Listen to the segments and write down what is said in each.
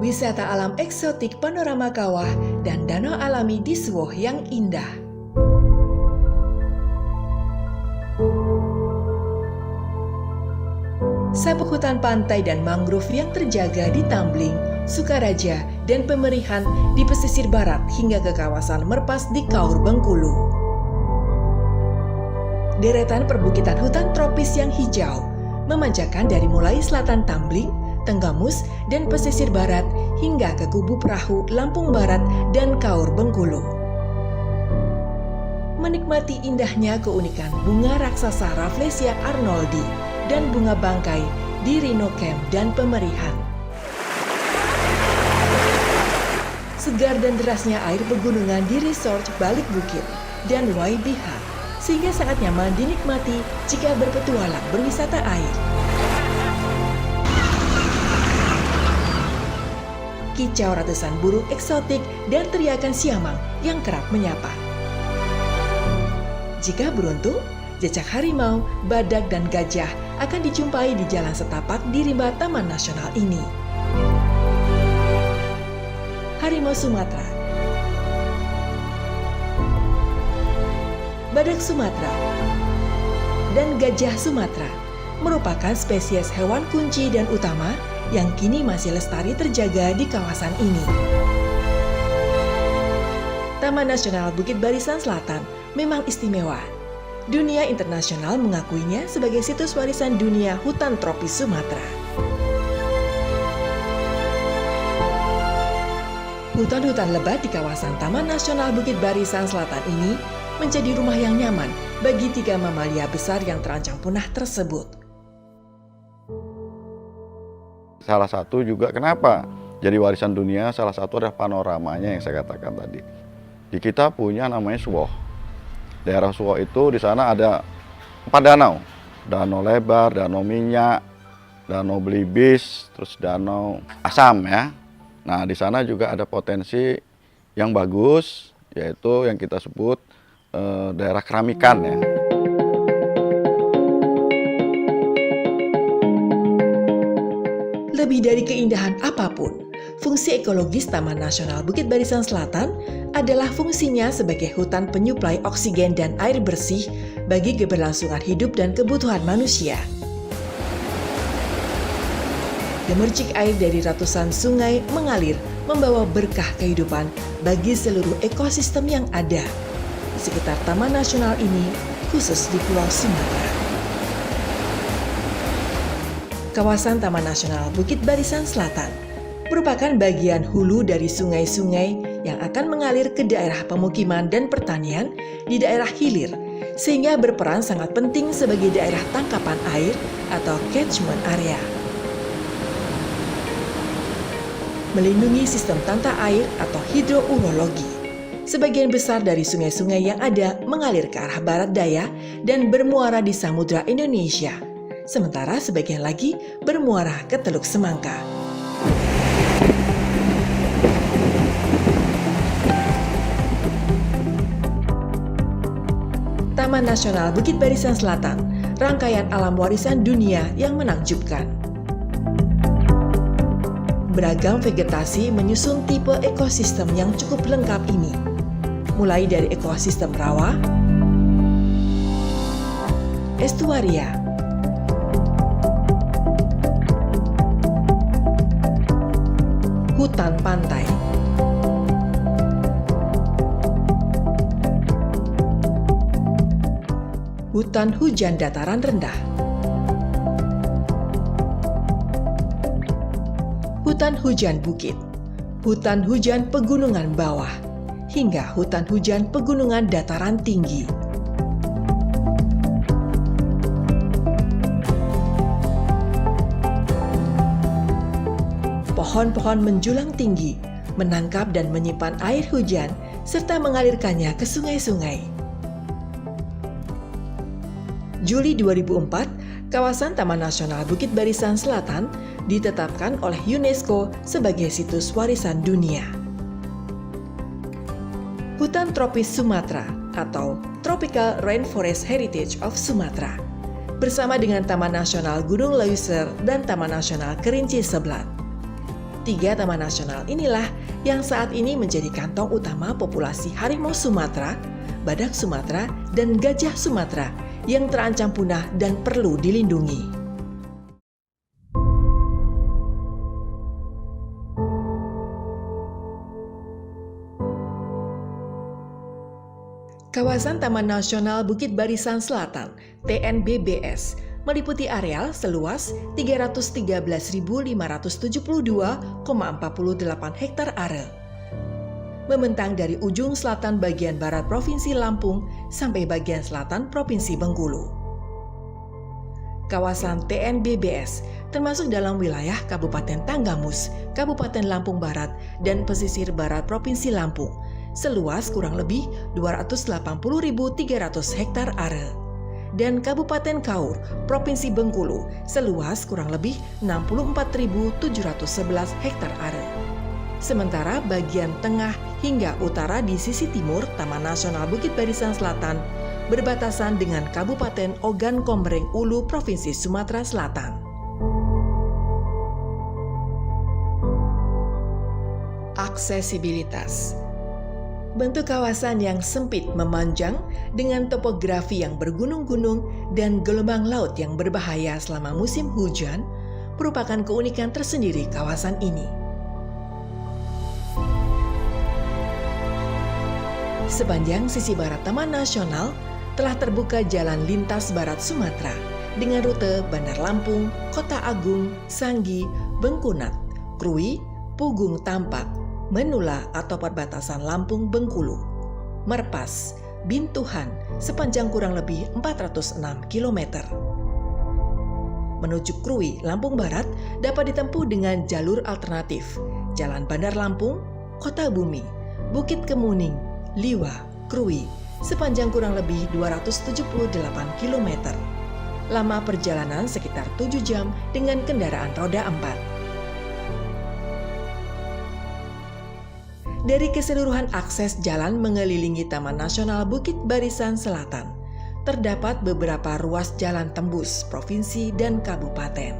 wisata alam eksotik panorama kawah dan danau alami di Suwoh yang indah. Sabuk hutan pantai dan mangrove yang terjaga di Tambling, Sukaraja, dan Pemerihan di pesisir barat hingga ke kawasan Merpas di Kaur Bengkulu. Deretan perbukitan hutan tropis yang hijau memanjakan dari mulai selatan Tambling, Tenggamus, dan pesisir barat hingga ke Kubu Perahu, Lampung Barat, dan Kaur Bengkulu. Menikmati indahnya keunikan bunga raksasa Rafflesia arnoldi dan bunga bangkai di Rhino Camp dan Pemerihan. Segar dan derasnya air pegunungan di resort Balik Bukit dan YBH, sehingga sangat nyaman dinikmati jika berpetualang berwisata air. Kicau ratusan burung eksotik dan teriakan siamang yang kerap menyapa. Jika beruntung, jejak harimau, badak, dan gajah akan dijumpai di jalan setapak di rimba Taman Nasional ini. Harimau Sumatera, badak Sumatera, dan gajah Sumatera merupakan spesies hewan kunci dan utama yang kini masih lestari terjaga di kawasan ini. Taman Nasional Bukit Barisan Selatan memang istimewa. Dunia internasional mengakuinya sebagai situs warisan dunia hutan tropis Sumatera. Hutan-hutan lebat di kawasan Taman Nasional Bukit Barisan Selatan ini menjadi rumah yang nyaman bagi 3 mamalia besar yang terancam punah tersebut. Salah satu juga kenapa jadi warisan dunia, salah satu adalah panoramanya yang saya katakan tadi. Di kita punya namanya Suwoh. Daerah Suwoh itu di sana ada 4 danau. Danau Lebar, Danau Minyak, Danau Belibis, terus Danau Asam ya. Nah, di sana juga ada potensi yang bagus, yaitu yang kita sebut daerah keramikan ya. Lebih dari keindahan apapun, fungsi ekologis Taman Nasional Bukit Barisan Selatan adalah fungsinya sebagai hutan penyuplai oksigen dan air bersih bagi keberlangsungan hidup dan kebutuhan manusia. Gemercik air dari ratusan sungai mengalir membawa berkah kehidupan bagi seluruh ekosistem yang ada di sekitar Taman Nasional ini, khusus di Pulau Sumatera. Kawasan Taman Nasional Bukit Barisan Selatan merupakan bagian hulu dari sungai-sungai yang akan mengalir ke daerah pemukiman dan pertanian di daerah hilir, sehingga berperan sangat penting sebagai daerah tangkapan air atau catchment area. Melindungi sistem tata air atau hidrourologi. Sebagian besar dari sungai-sungai yang ada mengalir ke arah barat daya dan bermuara di Samudra Indonesia, sementara sebagian lagi bermuara ke Teluk Semangka. Taman Nasional Bukit Barisan Selatan, rangkaian alam warisan dunia yang menakjubkan. Beragam vegetasi menyusun tipe ekosistem yang cukup lengkap ini, mulai dari ekosistem rawa, estuaria, hutan pantai, hutan hujan dataran rendah, hutan hujan bukit, hutan hujan pegunungan bawah, hingga hutan hujan pegunungan dataran tinggi. Pohon-pohon menjulang tinggi, menangkap dan menyimpan air hujan, serta mengalirkannya ke sungai-sungai. Juli 2004, kawasan Taman Nasional Bukit Barisan Selatan ditetapkan oleh UNESCO sebagai situs warisan dunia. Hutan tropis Sumatera atau Tropical Rainforest Heritage of Sumatra, bersama dengan Taman Nasional Gunung Leuser dan Taman Nasional Kerinci Seblat. Tiga taman nasional inilah yang saat ini menjadi kantong utama populasi harimau Sumatera, badak Sumatera, dan gajah Sumatera yang terancam punah dan perlu dilindungi. Kawasan Taman Nasional Bukit Barisan Selatan (TNBBS) meliputi areal seluas 313.572,48 hektar are. Membentang dari ujung selatan bagian barat Provinsi Lampung sampai bagian selatan Provinsi Bengkulu. Kawasan TNBBS termasuk dalam wilayah Kabupaten Tanggamus, Kabupaten Lampung Barat, dan pesisir barat Provinsi Lampung, seluas kurang lebih 280.300 hektar are. Dan Kabupaten Kaur, Provinsi Bengkulu, seluas kurang lebih 64.711 hektar are. Sementara bagian tengah hingga utara di sisi timur Taman Nasional Bukit Barisan Selatan berbatasan dengan Kabupaten Ogan Komering Ulu, Provinsi Sumatera Selatan. Aksesibilitas. Bentuk kawasan yang sempit memanjang dengan topografi yang bergunung-gunung dan gelombang laut yang berbahaya selama musim hujan merupakan keunikan tersendiri kawasan ini. Sepanjang sisi barat Taman Nasional telah terbuka jalan lintas barat Sumatera dengan rute Bandar Lampung, Kota Agung, Sanggi, Bengkunat, Krui, Pugung Tampak, Menula atau perbatasan Lampung Bengkulu, Merpas, Bintuhan sepanjang kurang lebih 406 km. Menuju Krui, Lampung Barat dapat ditempuh dengan jalur alternatif, Jalan Bandar Lampung, Kota Bumi, Bukit Kemuning, Liwa, Krui sepanjang kurang lebih 278 km. Lama perjalanan sekitar 7 jam dengan kendaraan roda 4. Dari keseluruhan akses jalan mengelilingi Taman Nasional Bukit Barisan Selatan, terdapat beberapa ruas jalan tembus provinsi dan kabupaten.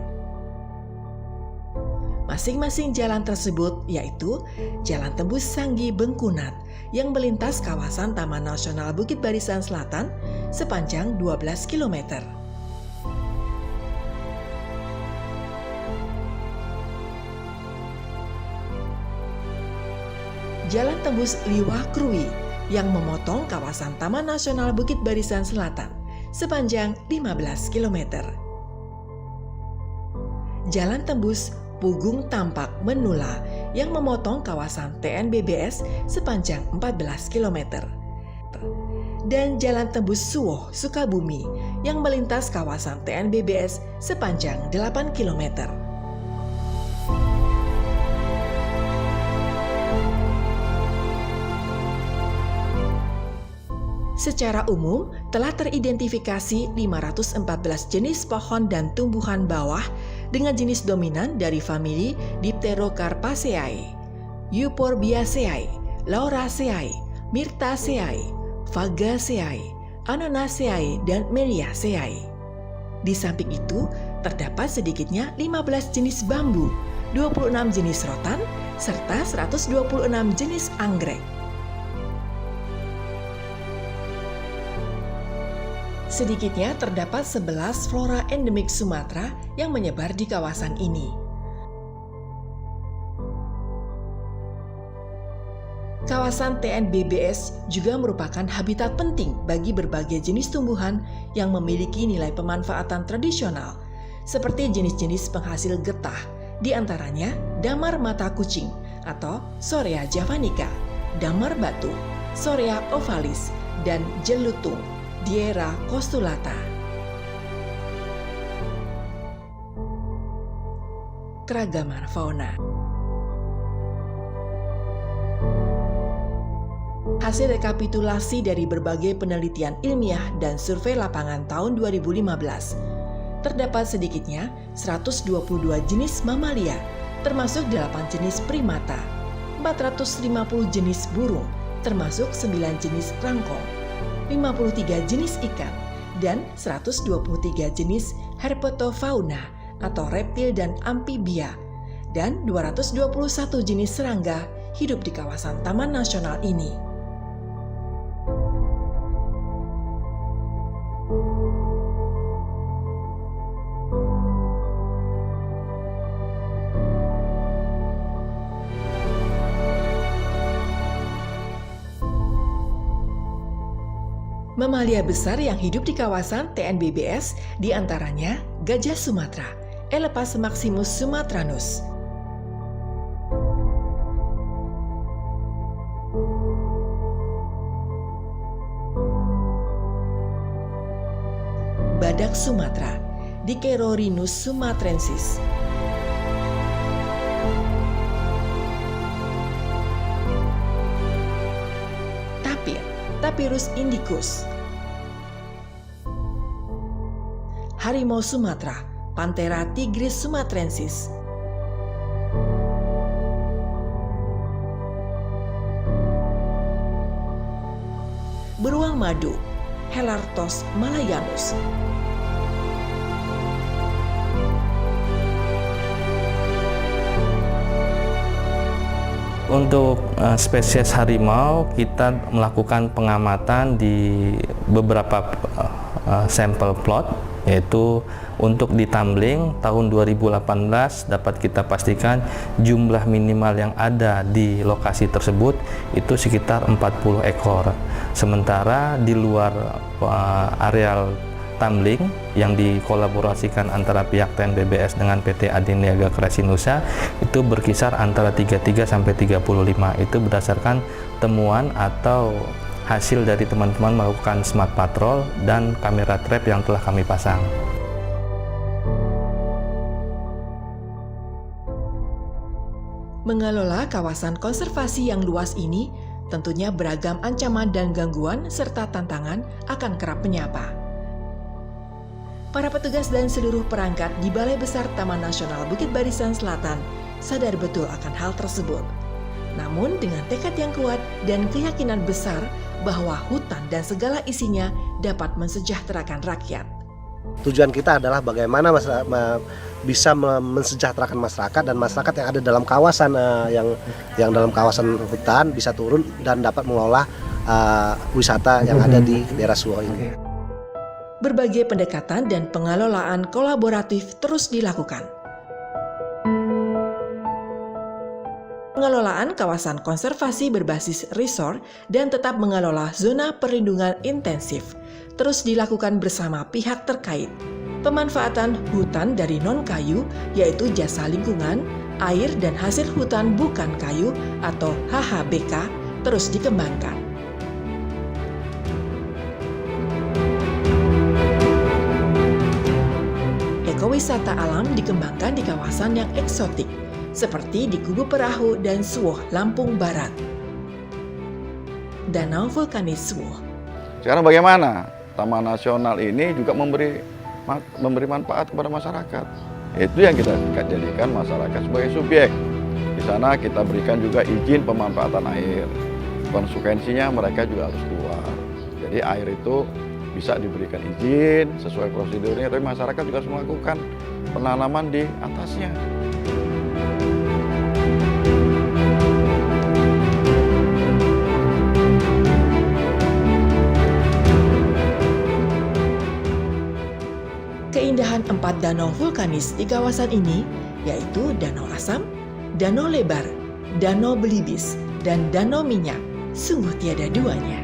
Masing-masing jalan tersebut yaitu Jalan Tembus Sanggi Bengkunat yang melintas kawasan Taman Nasional Bukit Barisan Selatan sepanjang 12 km. Jalan Tembus Liwah Krui yang memotong kawasan Taman Nasional Bukit Barisan Selatan sepanjang 15 km. Jalan Tembus Pugung Tampak Menula yang memotong kawasan TNBBS sepanjang 14 km. Dan Jalan Tembus Suwoh Sukabumi yang melintas kawasan TNBBS sepanjang 8 km. Secara umum, telah teridentifikasi 514 jenis pohon dan tumbuhan bawah dengan jenis dominan dari famili Dipterocarpaceae, Euphorbiaceae, Lauraceae, Myrtaceae, Fagaceae, Annonaceae, dan Meliaceae. Di samping itu, terdapat sedikitnya 15 jenis bambu, 26 jenis rotan, serta 126 jenis anggrek. Sedikitnya terdapat 11 flora endemik Sumatera yang menyebar di kawasan ini. Kawasan TNBBS juga merupakan habitat penting bagi berbagai jenis tumbuhan yang memiliki nilai pemanfaatan tradisional, seperti jenis-jenis penghasil getah, di antaranya damar mata kucing atau Sorea javanica, damar batu, Sorea ovalis, dan jelutung, Diera costulata. Keragaman fauna. Hasil rekapitulasi dari berbagai penelitian ilmiah dan survei lapangan tahun 2015, terdapat sedikitnya 122 jenis mamalia, termasuk 8 jenis primata, 450 jenis burung, termasuk 9 jenis rangkong, 53 jenis ikan, dan 123 jenis herpetofauna atau reptil dan amfibia, dan 221 jenis serangga hidup di kawasan Taman Nasional ini. Mamalia besar yang hidup di kawasan TNBBS diantaranya gajah Sumatera, Elepas maximus sumatranus, badak Sumatera, Dicerorhinus sumatrensis, tapir, Tapirus indicus, harimau Sumatera, Panthera tigris sumatrensis, beruang madu, Helartos malayanus, Untuk spesies harimau, kita melakukan pengamatan di beberapa sampel plot, yaitu untuk di Tambling tahun 2018 dapat kita pastikan jumlah minimal yang ada di lokasi tersebut itu sekitar 40 ekor. Sementara di luar areal Tambling yang dikolaborasikan antara pihak TNBBS dengan PT Adiniaga Kresinusa itu berkisar antara 33 sampai 35. Itu berdasarkan temuan atau hasil dari teman-teman melakukan smart patrol dan kamera trap yang telah kami pasang. Mengelola kawasan konservasi yang luas ini tentunya beragam ancaman dan gangguan serta tantangan akan kerap menyapa. Para petugas dan seluruh perangkat di Balai Besar Taman Nasional Bukit Barisan Selatan sadar betul akan hal tersebut. Namun dengan tekad yang kuat dan keyakinan besar bahwa hutan dan segala isinya dapat mensejahterakan rakyat. Tujuan kita adalah bagaimana bisa mensejahterakan masyarakat dan masyarakat yang ada dalam kawasan yang dalam kawasan hutan bisa turun dan dapat mengelola wisata yang ada di daerah Suwo ini. Berbagai pendekatan dan pengelolaan kolaboratif terus dilakukan. Pengelolaan kawasan konservasi berbasis resort dan tetap mengelola zona perlindungan intensif terus dilakukan bersama pihak terkait. Pemanfaatan hutan dari non-kayu yaitu jasa lingkungan, air dan hasil hutan bukan kayu atau HHBK terus dikembangkan. Ekowisata alam dikembangkan di kawasan yang eksotik, seperti di Kubu Perahu dan Suwoh, Lampung Barat. Danau Vulkanis Suwoh. Sekarang bagaimana? Taman Nasional ini juga memberi manfaat kepada masyarakat. Itu yang kita jadikan masyarakat sebagai subjek. Di sana kita berikan juga izin pemanfaatan air. Konsekuensinya mereka juga harus keluar. Jadi air itu bisa diberikan izin sesuai prosedurnya, tapi masyarakat juga harus melakukan penanaman di atasnya. Keindahan 4 danau vulkanis di kawasan ini yaitu Danau Asam, Danau Lebar, Danau Belibis, dan Danau Minyak sungguh tiada duanya.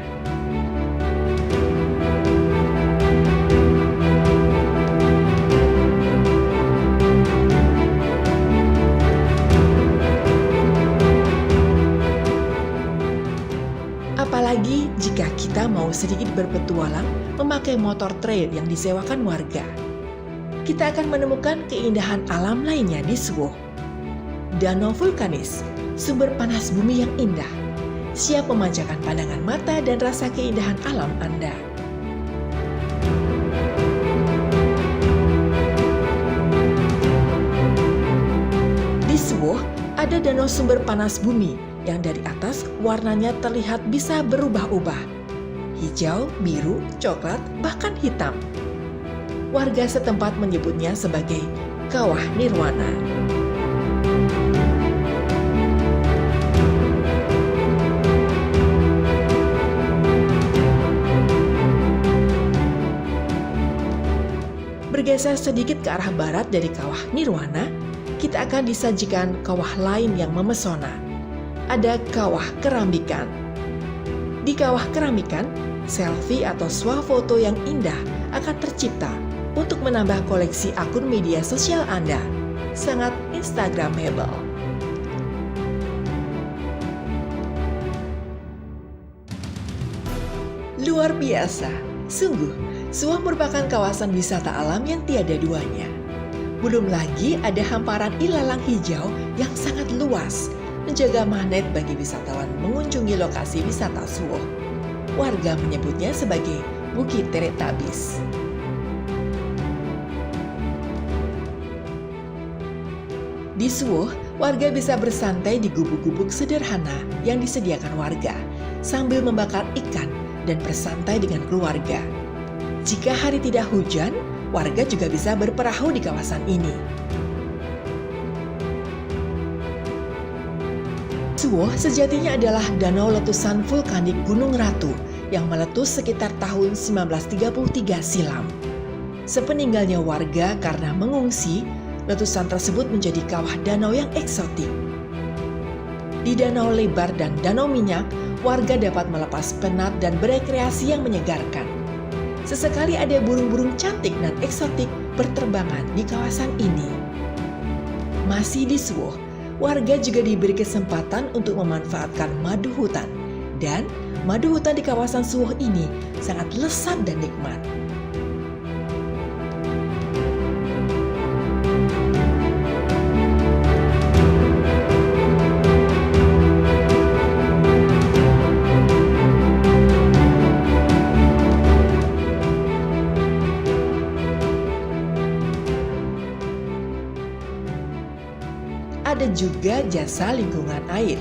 Apalagi jika kita mau sedikit berpetualang memakai motor trail yang disewakan warga. Kita akan menemukan keindahan alam lainnya di Suwoh. Danau vulkanis, sumber panas bumi yang indah, siap memanjakan pandangan mata dan rasa keindahan alam Anda. Di Suwoh ada danau sumber panas bumi yang dari atas warnanya terlihat bisa berubah-ubah. Hijau, biru, coklat, bahkan hitam. Warga setempat menyebutnya sebagai Kawah Nirwana. Bergeser sedikit ke arah barat dari Kawah Nirwana, kita akan disajikan kawah lain yang memesona. Ada Kawah Kerambikan. Di Kawah Kerambikan, selfie atau swafoto yang indah akan tercipta untuk menambah koleksi akun media sosial Anda. Sangat Instagramable. Luar biasa, sungguh, Suwoh merupakan kawasan wisata alam yang tiada duanya. Belum lagi ada hamparan ilalang hijau yang sangat luas, menjaga magnet bagi wisatawan mengunjungi lokasi wisata Suwoh. Warga menyebutnya sebagai Bukit Teretabis. Di Suwoh, warga bisa bersantai di gubuk-gubuk sederhana yang disediakan warga, sambil membakar ikan dan bersantai dengan keluarga. Jika hari tidak hujan, warga juga bisa berperahu di kawasan ini. Suwoh sejatinya adalah danau letusan vulkanik Gunung Ratu yang meletus sekitar tahun 1933 silam. Sepeninggalnya warga karena mengungsi, letusan tersebut menjadi kawah danau yang eksotik. Di Danau Lebar dan Danau Minyak, warga dapat melepas penat dan berekreasi yang menyegarkan. Sesekali ada burung-burung cantik dan eksotik berterbangan di kawasan ini. Masih di Suwoh, warga juga diberi kesempatan untuk memanfaatkan madu hutan. Dan madu hutan di kawasan Suwoh ini sangat lezat dan nikmat. Ada juga jasa lingkungan air,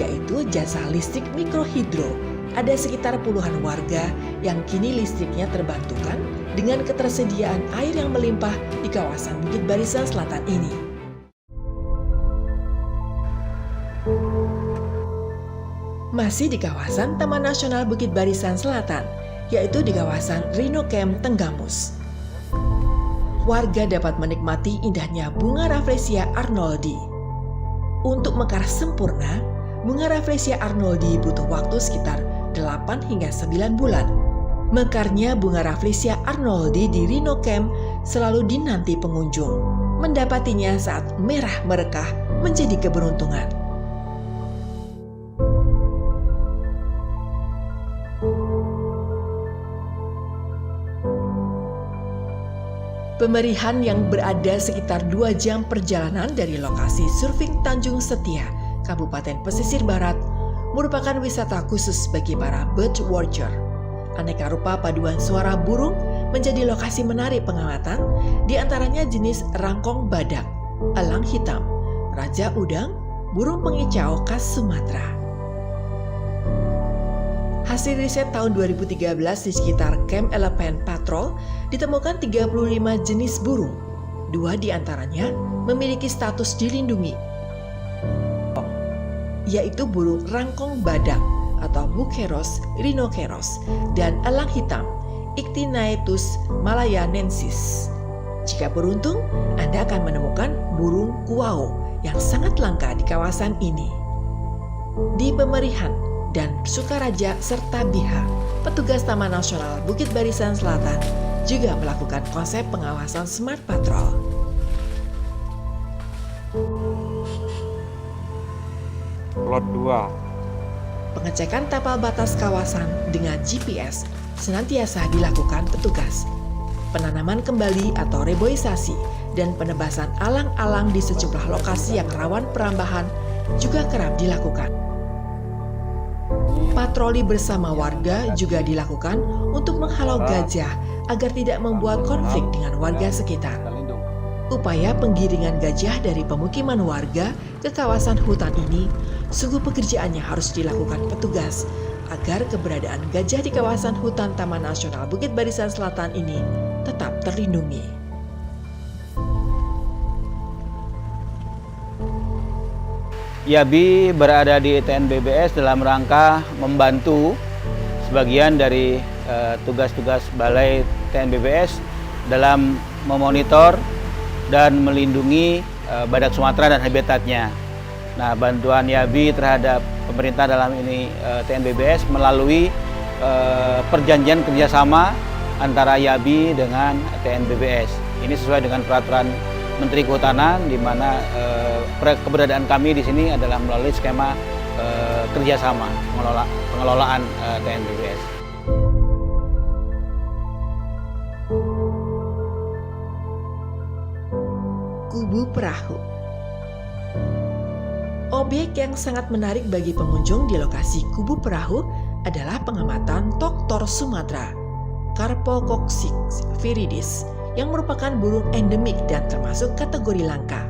yaitu jasa listrik mikrohidro. Ada sekitar puluhan warga yang kini listriknya terbantukan dengan ketersediaan air yang melimpah di kawasan Bukit Barisan Selatan ini. Masih di kawasan Taman Nasional Bukit Barisan Selatan, yaitu di kawasan Rhino Camp Tenggamus. Warga dapat menikmati indahnya bunga Rafflesia arnoldi. Untuk mekar sempurna, bunga Rafflesia arnoldi butuh waktu sekitar 8 hingga 9 bulan. Mekarnya bunga Rafflesia arnoldi di Rhino Camp selalu dinanti pengunjung. Mendapatinya saat merah merekah menjadi keberuntungan. Pemerihan yang berada sekitar 2 jam perjalanan dari lokasi surfing Tanjung Setia, Kabupaten Pesisir Barat, merupakan wisata khusus bagi para bird watcher. Aneka rupa paduan suara burung menjadi lokasi menarik pengamatan, di antaranya jenis rangkong badak, elang hitam, raja udang, burung pengicau khas Sumatera. Hasil riset tahun 2013 di sekitar Camp Elephant Patrol ditemukan 35 jenis burung. 2 diantaranya memiliki status dilindungi, yaitu burung rangkong badak atau Buceros rhinoceros dan elang hitam Ictinaetus malayanensis. Jika beruntung, Anda akan menemukan burung kuau yang sangat langka di kawasan ini. Di Pemerihan dan Sukaraja serta Biha, petugas Taman Nasional Bukit Barisan Selatan juga melakukan konsep pengawasan Smart Patrol. Plot 2. Pengecekan tapal batas kawasan dengan GPS senantiasa dilakukan petugas. Penanaman kembali atau reboisasi dan penebasan alang-alang di sejumlah lokasi yang rawan perambahan juga kerap dilakukan. Patroli bersama warga juga dilakukan untuk menghalau gajah agar tidak membuat konflik dengan warga sekitar. Upaya penggiringan gajah dari pemukiman warga ke kawasan hutan ini sungguh pekerjaannya harus dilakukan petugas agar keberadaan gajah di kawasan hutan Taman Nasional Bukit Barisan Selatan ini tetap terlindungi. YABI berada di TNBBS dalam rangka membantu sebagian dari tugas-tugas Balai TNBBS dalam memonitor dan melindungi badak Sumatera dan habitatnya. Nah, bantuan YABI terhadap pemerintah dalam ini TNBBS melalui perjanjian kerjasama antara YABI dengan TNBBS. Ini sesuai dengan peraturan Menteri Kehutanan, di mana keberadaan kami di sini adalah melalui skema kerjasama pengelolaan TNBBS. Kubu Perahu. Objek yang sangat menarik bagi pengunjung di lokasi Kubu Perahu adalah pengamatan toktor Sumatera, Carpococcix viridis, yang merupakan burung endemik dan termasuk kategori langka.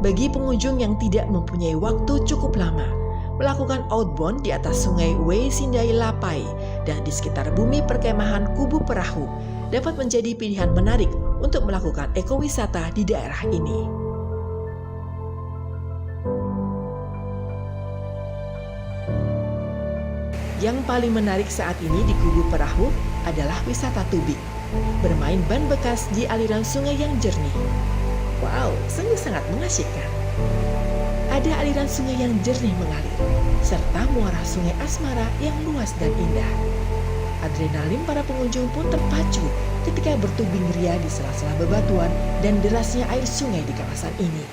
Bagi pengunjung yang tidak mempunyai waktu cukup lama, melakukan outbound di atas sungai Wei Sindai Lapai dan di sekitar bumi perkemahan Kubu Perahu dapat menjadi pilihan menarik untuk melakukan ekowisata di daerah ini. Yang paling menarik saat ini di Kubu Perahu adalah wisata tubing, bermain ban bekas di aliran sungai yang jernih. Wow, sungguh sangat mengasyikkan. Ada aliran sungai yang jernih mengalir, serta muara sungai Asmara yang luas dan indah. Adrenalin para pengunjung pun terpacu ketika bertubing ria di sela-sela bebatuan dan derasnya air sungai di kawasan ini.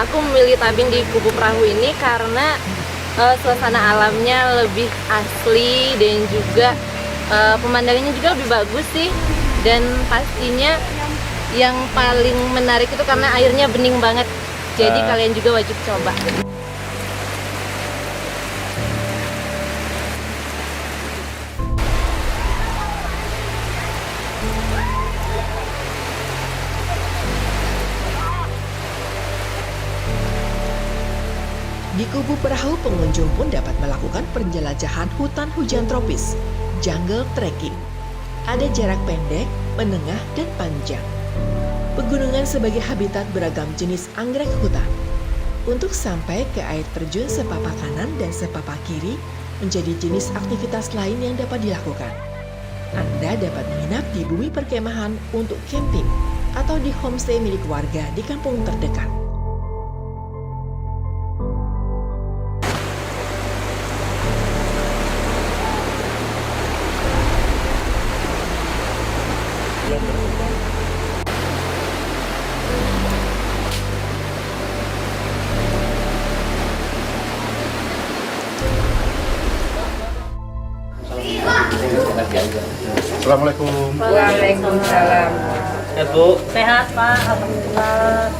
Aku memilih tabing di Kubu Perahu ini karena suasana alamnya lebih asli dan juga pemandangannya juga lebih bagus sih. Dan pastinya yang paling menarik itu karena airnya bening banget. Jadi kalian juga wajib coba. Di Kubu Perahu, pengunjung pun dapat melakukan penjelajahan hutan hujan tropis, jungle trekking. Ada jarak pendek, menengah, dan panjang. Pegunungan sebagai habitat beragam jenis anggrek hutan. Untuk sampai ke air terjun sepapa kanan dan sepapa kiri menjadi jenis aktivitas lain yang dapat dilakukan. Anda dapat menginap di bumi perkemahan untuk camping atau di homestay milik warga di kampung terdekat. Assalamualaikum. Waalaikumsalam. Sehat, Bu? Sehat, Pak. Alhamdulillah.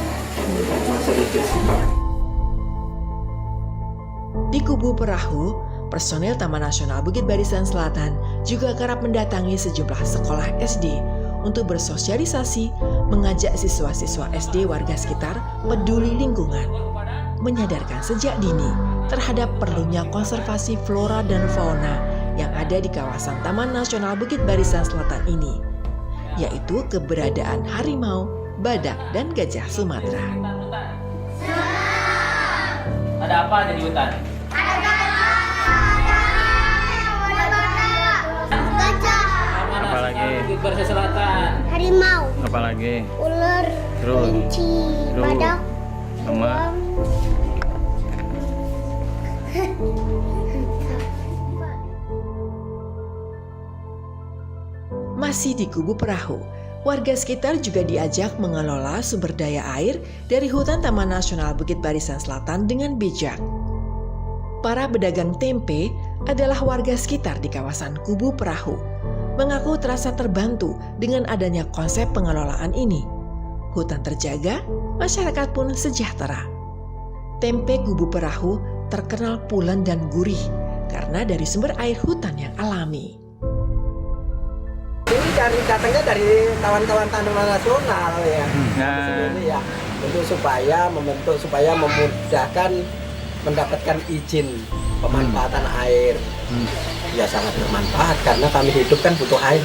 Di Kubu Perahu, personel Taman Nasional Bukit Barisan Selatan juga kerap mendatangi sejumlah sekolah SD untuk bersosialisasi, mengajak siswa-siswa SD warga sekitar peduli lingkungan, menyadarkan sejak dini terhadap perlunya konservasi flora dan fauna yang ada di kawasan Taman Nasional Bukit Barisan Selatan ini, yaitu keberadaan harimau, badak, dan gajah Sumatera. Ada apa aja di hutan? Apa lagi? Bukit Barisan Selatan. Harimau, Apa lagi? ular, Terus? kelinci, badak, Sama? Masih di Kubu Perahu, warga sekitar juga diajak mengelola sumber daya air dari hutan Taman Nasional Bukit Barisan Selatan dengan bijak. Para pedagang tempe adalah warga sekitar di kawasan Kubu Perahu, mengaku terasa terbantu dengan adanya konsep pengelolaan ini. Hutan terjaga, masyarakat pun sejahtera. Tempe Kubu Perahu terkenal pulen dan gurih karena dari sumber air hutan yang alami. Ini datangnya dari kawan-kawan Taman Nasional ya. Nah. Ini ya untuk supaya memudahkan mendapatkan izin pemanfaatan air. Ya sangat bermanfaat karena kami hidup kan butuh air.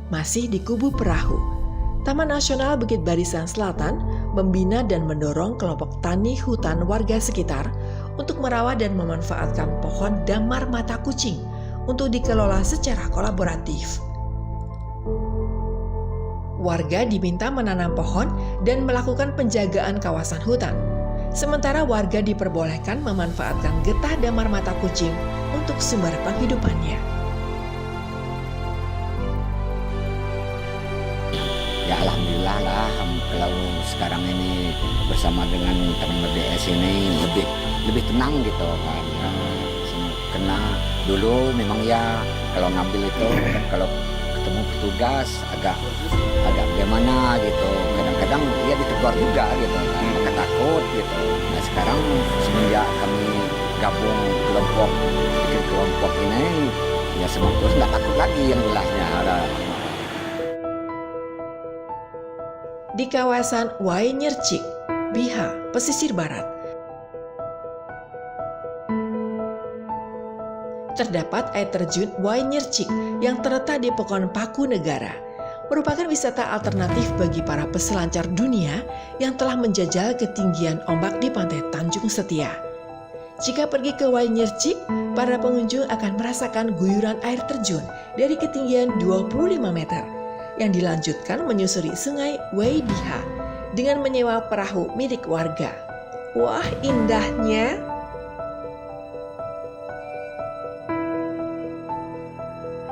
Masih di Kubu Perahu, Taman Nasional Bukit Barisan Selatan membina dan mendorong kelompok tani hutan warga sekitar untuk merawat dan memanfaatkan pohon damar mata kucing untuk dikelola secara kolaboratif. Warga diminta menanam pohon dan melakukan penjagaan kawasan hutan. Sementara warga diperbolehkan memanfaatkan getah damar mata kucing untuk sumber penghidupannya. Ya alhamdulillah lah, kalau sekarang ini bersama dengan teman BDS ini lebih tenang gitu kan. Karena dulu memang ya kalau ngambil itu kalau ketemu petugas agak bagaimana gitu, kadang-kadang ya ditegur juga gitu kan, maka takut gitu. Nah sekarang semenjak kami gabung bikin kelompok ini ya sebetulnya nggak takut lagi yang jelasnya. Di kawasan Waingercik, Biha, pesisir barat, terdapat air terjun Waingercik yang terletak di Pekon Paku Negara, merupakan wisata alternatif bagi para peselancar dunia yang telah menjajal ketinggian ombak di pantai Tanjung Setia. Jika pergi ke Waingercik, para pengunjung akan merasakan guyuran air terjun dari ketinggian 25 meter yang dilanjutkan menyusuri sungai Wai Biha dengan menyewa perahu milik warga. Wah, indahnya!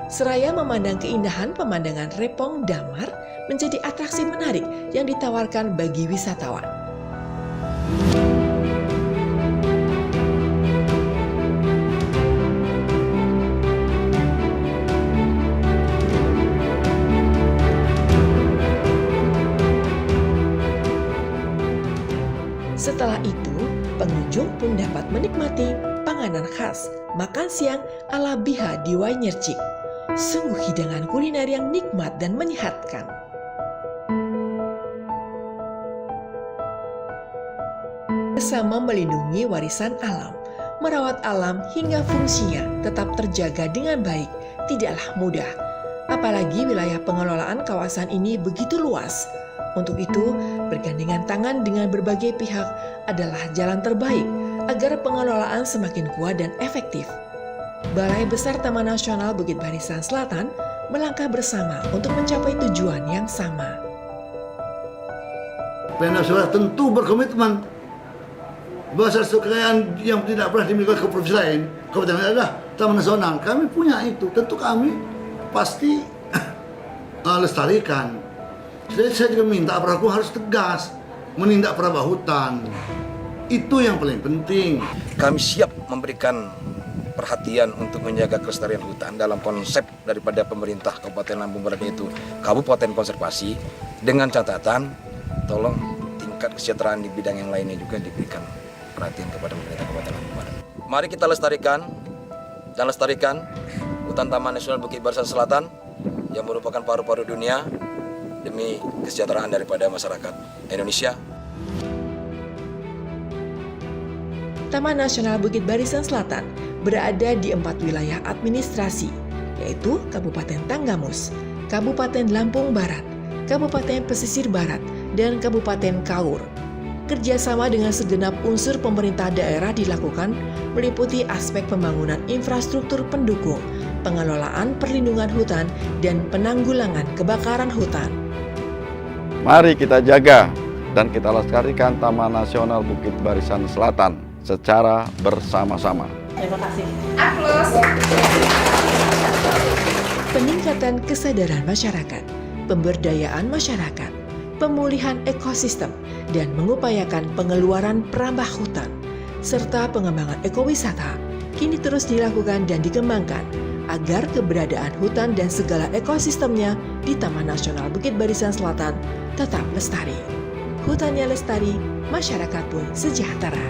Seraya memandang keindahan pemandangan Repong Damar menjadi atraksi menarik yang ditawarkan bagi wisatawan. Setelah itu, pengunjung pun dapat menikmati panganan khas makan siang ala Biha di Waingercik. Sungguh hidangan kuliner yang nikmat dan menyehatkan. Bersama melindungi warisan alam, merawat alam hingga fungsinya tetap terjaga dengan baik tidaklah mudah. Apalagi wilayah pengelolaan kawasan ini begitu luas. Untuk itu, bergandengan tangan dengan berbagai pihak adalah jalan terbaik agar pengelolaan semakin kuat dan efektif. Balai Besar Taman Nasional Bukit Barisan Selatan melangkah bersama untuk mencapai tujuan yang sama. Pemda Sulawesi tentu berkomitmen besar kekayaan yang tidak pernah dimiliki oleh provinsi lain. Kabupaten adalah Taman Nasional. Kami punya itu, tentu kami pasti lestarikan. Jadi saya juga minta aparat hukum harus tegas menindak perabah hutan. Itu yang paling penting. Kami siap memberikan perhatian untuk menjaga kelestarian hutan dalam konsep daripada pemerintah Kabupaten Lampung Barat itu Kabupaten Konservasi, dengan catatan tolong tingkat kesejahteraan di bidang yang lainnya juga diberikan perhatian kepada pemerintah Kabupaten Lampung Barat. Mari kita lestarikan hutan Taman Nasional Bukit Barisan Selatan yang merupakan paru-paru dunia demi kesejahteraan daripada masyarakat Indonesia. Taman Nasional Bukit Barisan Selatan berada di 4 wilayah administrasi, yaitu Kabupaten Tanggamus, Kabupaten Lampung Barat, Kabupaten Pesisir Barat, dan Kabupaten Kaur. Kerjasama dengan segenap unsur pemerintah daerah dilakukan meliputi aspek pembangunan infrastruktur pendukung, pengelolaan perlindungan hutan, dan penanggulangan kebakaran hutan. Mari kita jaga dan kita lestarikan Taman Nasional Bukit Barisan Selatan secara bersama-sama. Terima kasih. Peningkatan kesadaran masyarakat, pemberdayaan masyarakat, pemulihan ekosistem, dan mengupayakan pengeluaran perambah hutan, serta pengembangan ekowisata kini terus dilakukan dan dikembangkan agar keberadaan hutan dan segala ekosistemnya di Taman Nasional Bukit Barisan Selatan tetap lestari. Hutannya lestari, masyarakat pun sejahtera.